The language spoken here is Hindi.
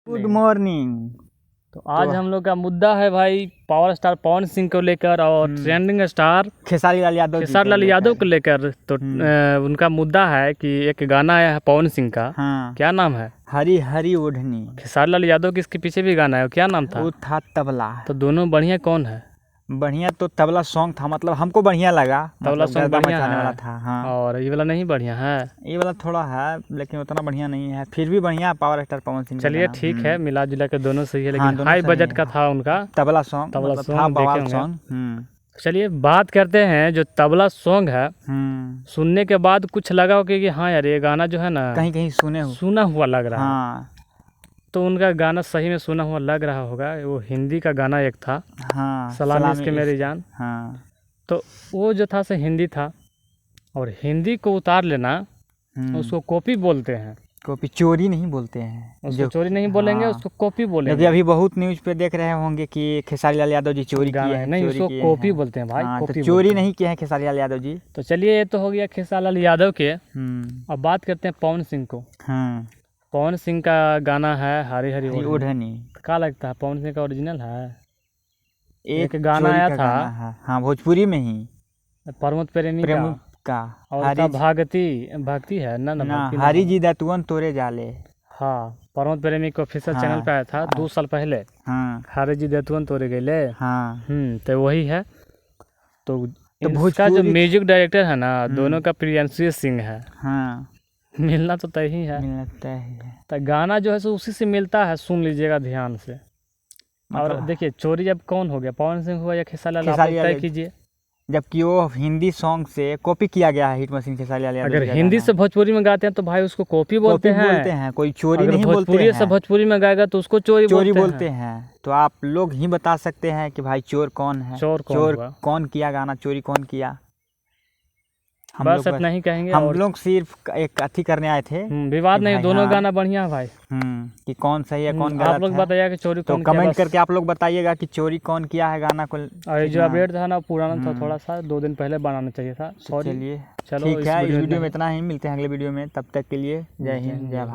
Good morning. तो आज हम लोग का मुद्दा है भाई पावर स्टार पवन सिंह को लेकर और ट्रेंडिंग स्टार खेसारी लाल यादव को लेकर। तो उनका मुद्दा है कि एक गाना आया है पवन सिंह का। हाँ। क्या नाम है? हरी हरी ओढ़नी। खेसारी लाल यादव के इसके पीछे भी गाना है, क्या नाम था? वो था तबला। तो दोनों बढ़िया कौन है? बढ़िया तो तबला सॉन्ग था, मतलब हमको बढ़िया लगा। तबला सॉन्ग बढ़िया है वाला था। हाँ। और ये वाला नहीं बढ़िया है? ये वाला थोड़ा है लेकिन उतना बढ़िया नहीं है, फिर भी बढ़िया पावर स्टार पवन सिंह। चलिए ठीक है, मिला जुला के दोनों सही है, लेकिन हाँ, हाई बजट का था उनका तबला सॉन्ग। था बवाल सॉन्ग। चलिए बात करते हैं जो तबला सॉन्ग है। सुनने के बाद कुछ लगा हो कि हाँ यार ये गाना जो है ना कहीं कहीं सुना हुआ लग रहा है। हाँ। तो उनका गाना सही में सुना हुआ लग रहा होगा। वो हिंदी का गाना एक था। हाँ। सलामी इसके मेरी जान। हाँ। तो वो जो था से हिंदी था, और हिंदी को उतार लेना उसको कॉपी बोलते हैं। कॉपी चोरी नहीं बोलते हैं, उसको चोरी नहीं बोलेंगे। हाँ। उसको कॉपी बोलेंगे। अभी बहुत न्यूज पे देख रहे होंगे कि खेसारी लाल यादव जी चोरी किए हैं। नहीं, उसको कॉपी बोलते हैं भाई। हाँ, तो चोरी नहीं किए हैं खेसारी लाल यादव जी। तो चलिए ये तो हो गया खेसारी लाल यादव के। अब बात करते हैं पवन सिंह को। पवन सिंह का गाना है हरी हरी ओढ़नी। क्या लगता है पवन सिंह का ओरिजिनल है? एक गाना आया था। हाँ, भोजपुरी में ही प्रमोद प्रेमी का और भक्ति है ना हरी जी दतुअन तोरे जाले। हाँ, प्रमोद प्रेमी को ऑफिशियल चैनल पे आया था 2 साल पहले। हरी जी दतुअन तोरे गए। तो वही है। तो इसका जो म्यूजिक डायरेक्टर है ना, दोनों का प्रियंशी सिंह है। मिलना तो तय ही है। तो गाना जो है सो उसी से मिलता है, सुन लीजिएगा ध्यान से। और देखिए चोरी अब कौन हो गया, पवन सिंह हुआ या खेसारी लाल, आप तय कीजिए। जबकि वो हिंदी सॉन्ग से कॉपी किया गया है हिट मशीन खेसारी लाल यादव। अगर हिंदी से भोजपुरी में गाते हैं तो भाई उसको कॉपी बोलते हैं। कोई चोरी नहीं बोलते हैं। भोजपुरी से भोजपुरी में गाएगा तो उसको चोरी बोलते हैं। तो आप लोग ही बता सकते हैं कि भाई चोर कौन है, चोर कौन किया गाना, चोरी कौन किया। बस इतना ही कहेंगे। हम लोग सिर्फ एक अथी करने आए थे, विवाद नहीं। दोनों गाना बढ़िया है भाई। कि कौन सही है कौन गलत है। आप लोग बताइएगा कि चोरी कौन किया। कमेंट करके आप लोग बताइएगा कि चोरी कौन किया है गाना को। और जो अपडेट था ना पुराना था, थोड़ा सा 2 दिन पहले बनाना चाहिए था। चलिए चलो ठीक है, इस वीडियो में इतना ही। मिलते हैं अगले वीडियो में, तब तक के लिए जय हिंद जय भारत।